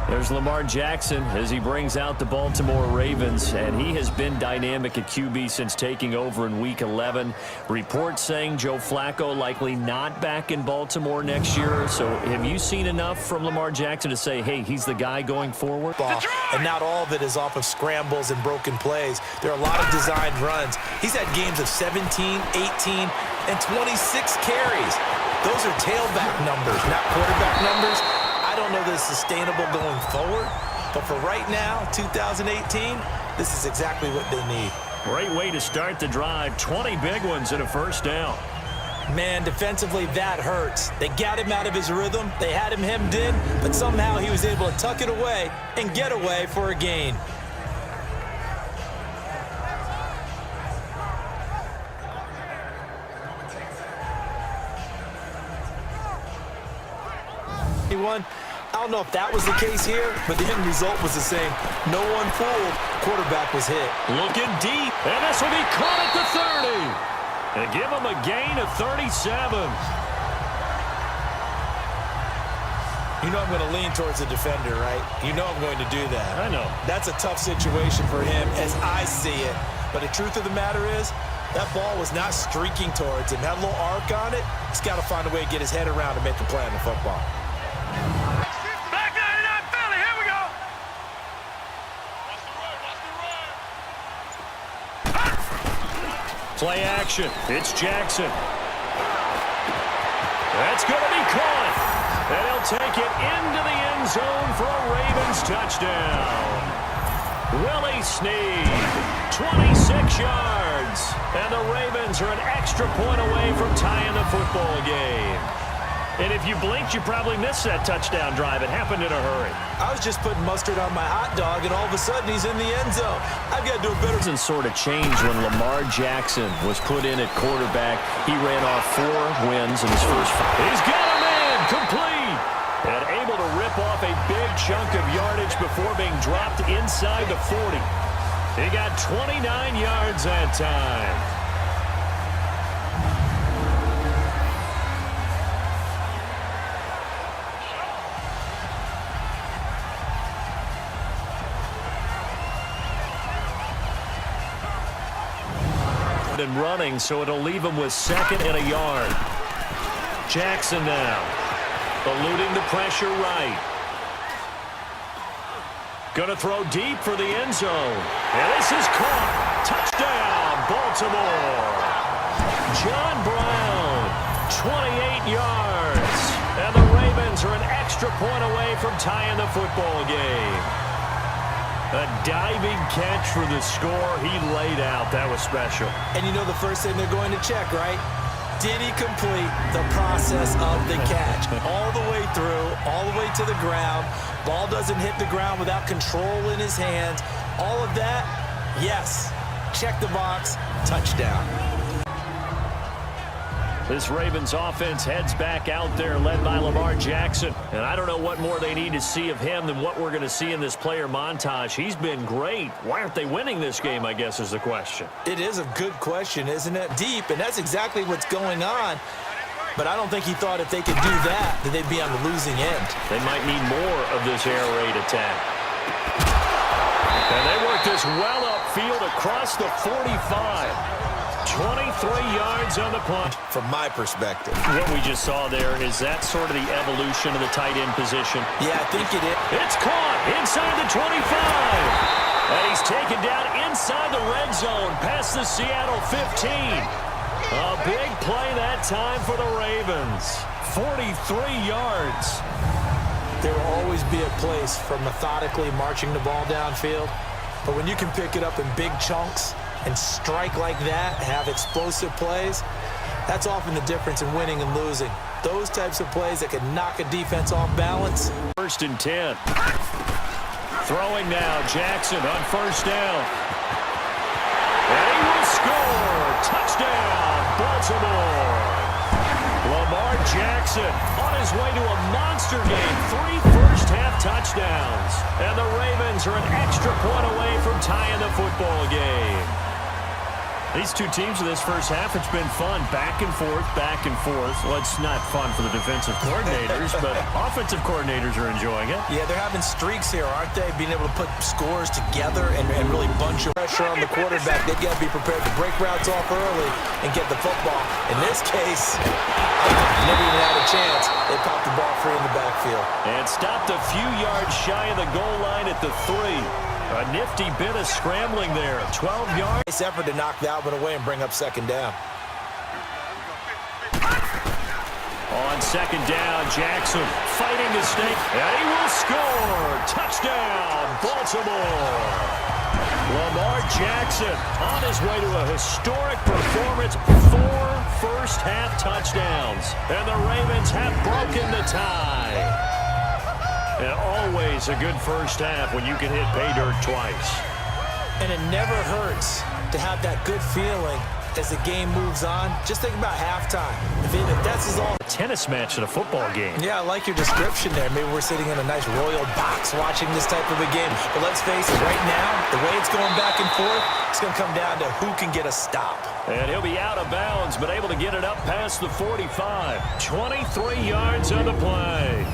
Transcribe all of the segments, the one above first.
There's Lamar Jackson as he brings out the Baltimore Ravens, and he has been dynamic at QB since taking over in Week 11. Reports saying Joe Flacco likely not back in Baltimore next year. So have you seen enough from Lamar Jackson to say, hey, he's the guy going forward? And not all of it is off of scrambles and broken plays. There are a lot of designed runs. He's had games of 17, 18, and 26 carries. Those are tailback numbers, not quarterback numbers. I don't know that it's sustainable going forward, but for right now, 2018, this is exactly what they need. Great way to start the drive. 20 big ones and a first down. Man, defensively, that hurts. They got him out of his rhythm. They had him hemmed in, but somehow he was able to tuck it away and get away for a gain. I don't know if that was the case here, but the end result was the same. No one fooled. Quarterback was hit. Looking deep, and this will be caught at the 30. They give him a gain of 37. You know I'm going to lean towards the defender, right? You know I'm going to do that. I know. That's a tough situation for him as I see it. But the truth of the matter is, that ball was not streaking towards him. Had a little arc on it. He's got to find a way to get his head around and make a play on the football. Play action. It's Jackson. That's going to be caught. And he'll take it into the end zone for a Ravens touchdown. Willie Snead, 26 yards. And the Ravens are an extra point away from tying the football game. And if you blinked, you probably missed that touchdown drive. It happened in a hurry. I was just putting mustard on my hot dog, and all of a sudden he's in the end zone. I've got to do a better. Sort of changed when Lamar Jackson was put in at quarterback. He ran off 4 wins in his first 5. He's got a man complete and able to rip off a big chunk of yardage before being dropped inside the 40. He got 29 yards that time. And running, so it'll leave him with 2nd and a yard. Jackson now, eluding the pressure right. Gonna throw deep for the end zone. And this is caught. Touchdown, Baltimore. John Brown, 28 yards. And the Ravens are an extra point away from tying the football game. A diving catch for the score. He laid out. That was special. And you know the first thing they're going to check, right? Did he complete the process of the catch? All the way through, all the way to the ground. Ball doesn't hit the ground without control in his hands. All of that, yes. Check the box. Touchdown. This Ravens offense heads back out there, led by Lamar Jackson. And I don't know what more they need to see of him than what we're going to see in this player montage. He's been great. Why aren't they winning this game, I guess, is the question. It is a good question, isn't it? Deep, and that's exactly what's going on. But I don't think he thought if they could do that they'd be on the losing end. They might need more of this air raid attack. And they work this well upfield across the 45. 23 yards on the punt. From my perspective. What we just saw there, is that sort of the evolution of the tight end position? Yeah, I think it is. It's caught inside the 25. And he's taken down inside the red zone past the Seattle 15. A big play that time for the Ravens. 43 yards. There will always be a place for methodically marching the ball downfield. But when you can pick it up in big chunks and strike like that, have explosive plays, that's often the difference in winning and losing. Those types of plays that can knock a defense off balance. 1st and 10. Throwing now, Jackson on 1st down. And he will score. Touchdown, Baltimore. Lamar Jackson on his way to a monster game. 3 first-half touchdowns. And the Ravens are an extra point away from tying the football game. These two teams in this first half, it's been fun. Back and forth, back and forth. Well, it's not fun for the defensive coordinators, but offensive coordinators are enjoying it. Yeah, they're having streaks here, aren't they? Being able to put scores together and really bunch of pressure on the quarterback. They've got to be prepared to break routes off early and get the football. In this case, never even had a chance. They popped the ball free in the backfield. And stopped a few yards shy of the goal line at the 3. A nifty bit of scrambling there. 12 yards. Nice effort to knock that one away and bring up second down. On second down, Jackson fighting to stay. And he will score. Touchdown, Baltimore. Lamar Jackson on his way to a historic performance. 4 first-half touchdowns. And the Ravens have broken the tie. And always a good first half when you can hit pay dirt twice. And it never hurts to have that good feeling as the game moves on. Just think about halftime. If that's all. A tennis match in a football game. Yeah, I like your description there. Maybe we're sitting in a nice royal box watching this type of a game. But let's face it, right now, the way it's going back and forth, it's going to come down to who can get a stop. And he'll be out of bounds, but able to get it up past the 45. 23 yards on the play.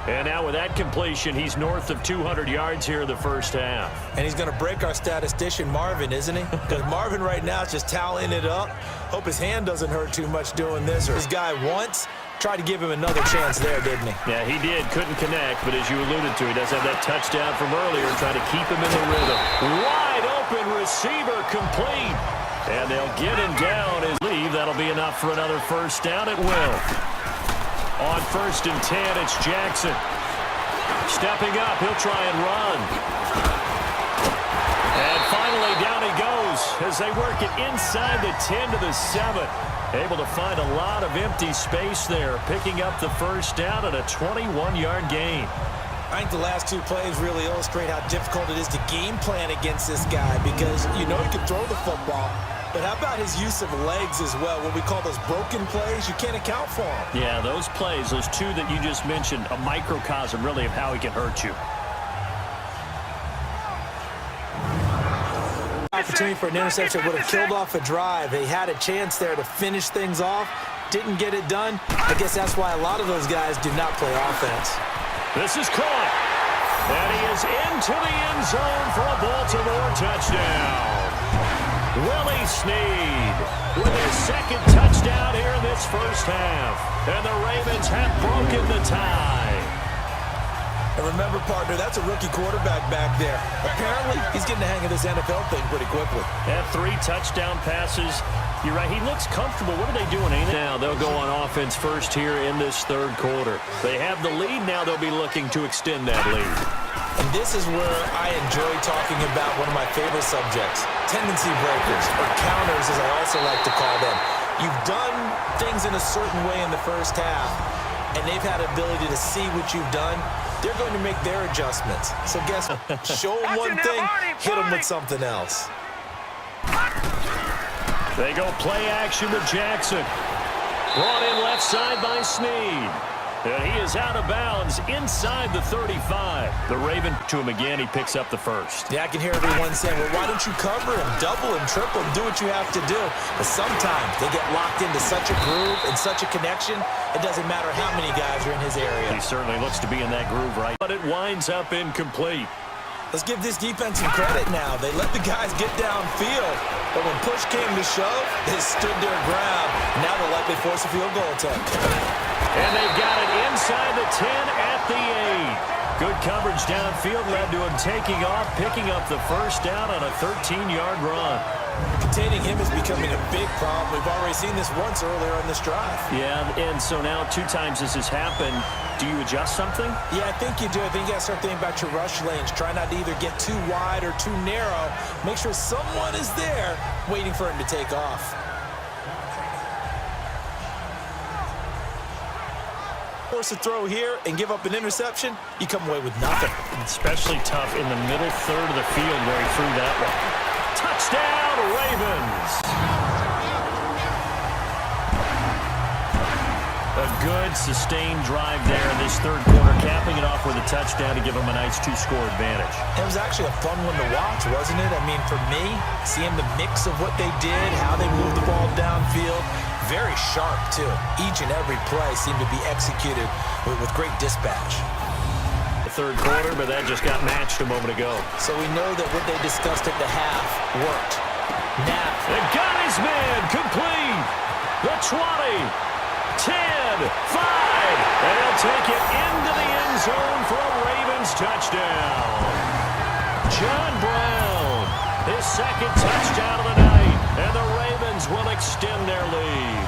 And now with that completion, he's north of 200 yards here in the first half. And he's going to break our statistician, Marvin, isn't he? Because Marvin right now is just tallying it up. Hope his hand doesn't hurt too much doing this. Or this guy once tried to give him another chance there, didn't he? Yeah, he did. Couldn't connect, but as you alluded to, he does have that touchdown from earlier, trying to keep him in the rhythm. Wide open receiver complete. And they'll get him down his leave. That'll be enough for another first down. It will. On 1st and 10, it's Jackson. Stepping up, he'll try and run. And finally, down he goes as they work it inside the 10 to the 7. Able to find a lot of empty space there, picking up the first down and a 21-yard gain. I think the last 2 plays really illustrate how difficult it is to game plan against this guy because you know he can throw the football. But how about his use of legs as well? What we call those broken plays, you can't account for them. Yeah, those plays, those 2 that you just mentioned, a microcosm really of how he can hurt you. Opportunity for an interception would have killed off a drive. They had a chance there to finish things off. Didn't get it done. I guess that's why a lot of those guys do not play offense. This is caught. And he is into the end zone for a Baltimore touchdown. Willie Snead with his 2nd touchdown here in this first half. And the Ravens have broken the tie. And remember, partner, that's a rookie quarterback back there. Apparently, he's getting the hang of this NFL thing pretty quickly. Had 3 touchdown passes. You're right, he looks comfortable. What are they doing? Now they'll go on offense first here in this 3rd quarter. They have the lead. Now they'll be looking to extend that lead. And this is where I enjoy talking about one of my favorite subjects, tendency breakers, or counters as I also like to call them. You've done things in a certain way in the first half, and they've had ability to see what you've done. They're going to make their adjustments. So guess what? Show them one thing, hit them with something else. They go play action with Jackson. Brought in left side by Snead. And he is out of bounds inside the 35. The Raven to him again. He picks up the first. Yeah, I can hear everyone saying, well, why don't you cover him, double him, triple him, do what you have to do. But sometimes they get locked into such a groove and such a connection, it doesn't matter how many guys are in his area. He certainly looks to be in that groove right. But it winds up incomplete. Let's give this defense some credit now. They let the guys get downfield, but when push came to shove, they stood their ground. Now they'll likely force a field goal attempt. And they've got it inside the 10 at the 8. Good coverage downfield led to him taking off, picking up the first down on a 13-yard run. Containing him is becoming a big problem. We've already seen this once earlier in this drive. Yeah, and so now 2 times this has happened. Do you adjust something? Yeah, I think you do. I think you got to start thinking about your rush lanes. Try not to either get too wide or too narrow. Make sure someone is there waiting for him to take off. Force a throw here and give up an interception, you come away with nothing. Especially tough in the middle third of the field where he threw that one. Touchdown, Ravens! A good, sustained drive there in this third quarter, capping it off with a touchdown to give them a nice 2-score advantage. It was actually a fun one to watch, wasn't it? I mean, for me, seeing the mix of what they did, how they moved the ball downfield, very sharp, too. Each and every play seemed to be executed with great dispatch. The third quarter, but that just got matched a moment ago. So we know that what they discussed at the half worked. Now, they got his man complete. The 20. 10, 5, and he'll take it into the end zone for a Ravens touchdown. John Brown, his second touchdown of the night, and the Ravens will extend their lead.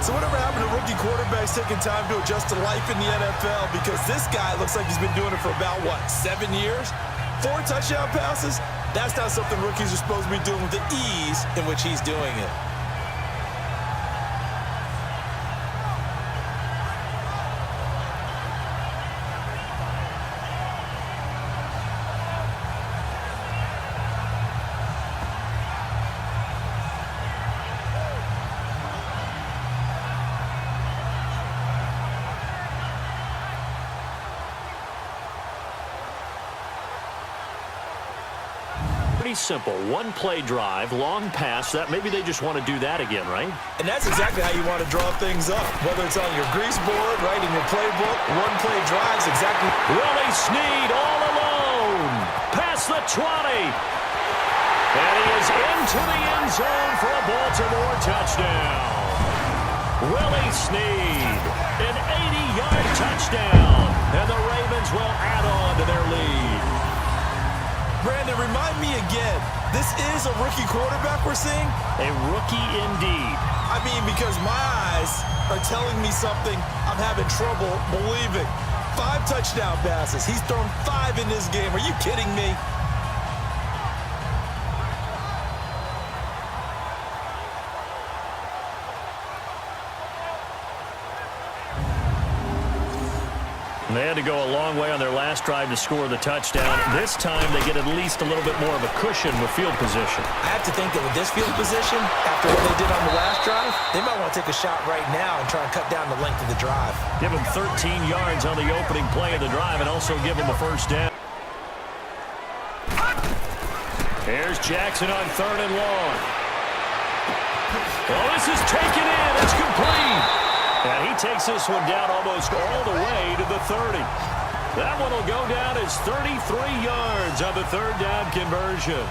So whatever happened to rookie quarterbacks taking time to adjust to life in the NFL? Because this guy looks like he's been doing it for about, 7 years? 4 touchdown passes? That's not something rookies are supposed to be doing with the ease in which he's doing it. Pretty simple. One-play drive, long pass. That maybe they just want to do that again, right? And that's exactly how you want to draw things up. Whether it's on your grease board, right, in your playbook, one-play drives, exactly. Willie Snead all alone. Past the 20. And he is into the end zone for a Baltimore touchdown. Willie Snead, an 80-yard touchdown. And the Ravens will add on to their lead. Brandon, remind me again, this is a rookie quarterback we're seeing? A rookie indeed. I mean, because my eyes are telling me something I'm having trouble believing. 5 touchdown passes. He's thrown 5 in this game. Are you kidding me? They had to go a long way on their last drive to score the touchdown. This time they get at least a little bit more of a cushion with field position. I have to think that with this field position, after what they did on the last drive, they might want to take a shot right now and try and cut down the length of the drive. Give them 13 yards on the opening play of the drive and also give them a first down. Here's Jackson on 3rd and long. Well, this is taken in. It's complete. And he takes this one down almost all the way to the 30. That one will go down as 33 yards on the third down conversion.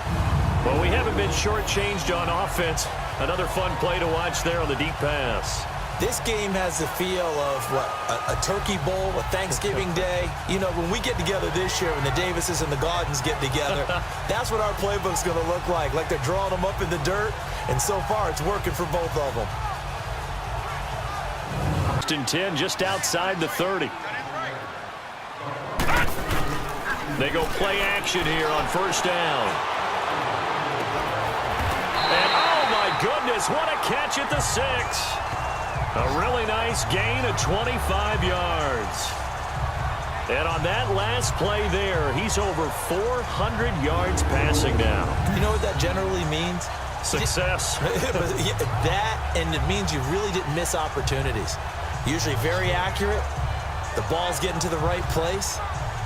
Well, we haven't been shortchanged on offense. Another fun play to watch there on the deep pass. This game has the feel of, a turkey bowl, a Thanksgiving day. You know, when we get together this year, when the Davises and the Gaudens get together, that's what our playbook's going to look like. Like they're drawing them up in the dirt, and so far it's working for both of them. 10, just outside the 30. They go play action here on first down. And oh my goodness, what a catch at the 6. A really nice gain of 25 yards. And on that last play there, he's over 400 yards passing now. You know what that generally means? Success. That, and it means you really didn't miss opportunities. Usually very accurate. The ball's getting to the right place.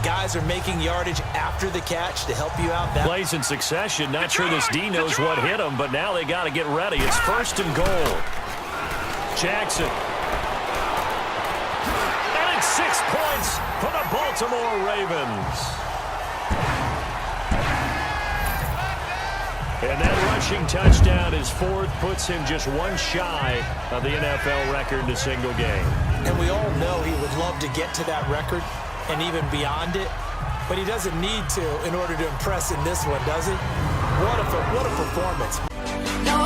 Guys are making yardage after the catch to help you out. Plays in succession. Not sure this D knows what hit him, but now they got to get ready. It's 1st and goal. Jackson. And it's 6 points for the Baltimore Ravens. And that rushing touchdown, his 4th, puts him just one shy of the NFL record in a single game. And we all know he would love to get to that record and even beyond it, but he doesn't need to in order to impress in this one, does he? What a performance. No